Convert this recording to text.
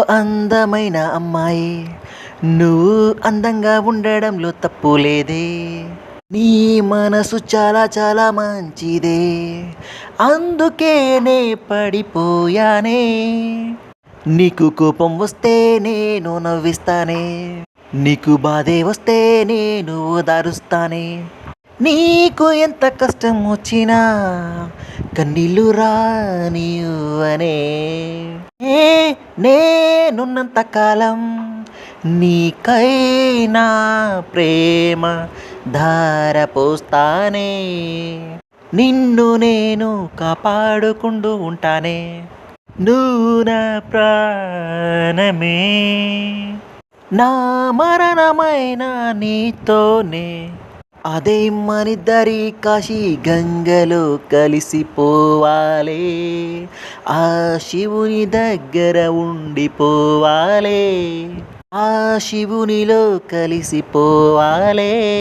అందమైన అమ్మాయి, నువ్వు అందంగా ఉండడంలో తప్పు లేదే. నీ మనసు చాలా చాలా మంచిదే, అందుకే నే పడిపోయానే. నీకు కోపం వస్తే నేను నవ్విస్తానే, నీకు బాధే వస్తే నేను ఓదారుస్తానే. నీకు ఎంత కష్టం వచ్చినా కన్నీళ్ళు రానివ్వనే. ఏ నేనున్నంత కాలం నీకై నా ప్రేమ ధార పోస్తానే. నిన్ను నేను కాపాడుకుంటూ ఉంటానే, నువ్వు నా ప్రాణమే. నా మరణమైన నీతోనే, అదే మనిద్దరి కాశీ గంగలో కలిసిపోవాలే. ఆ శివుని దగ్గర ఉండిపోవాలే, ఆ శివునిలో కలిసిపోవాలే.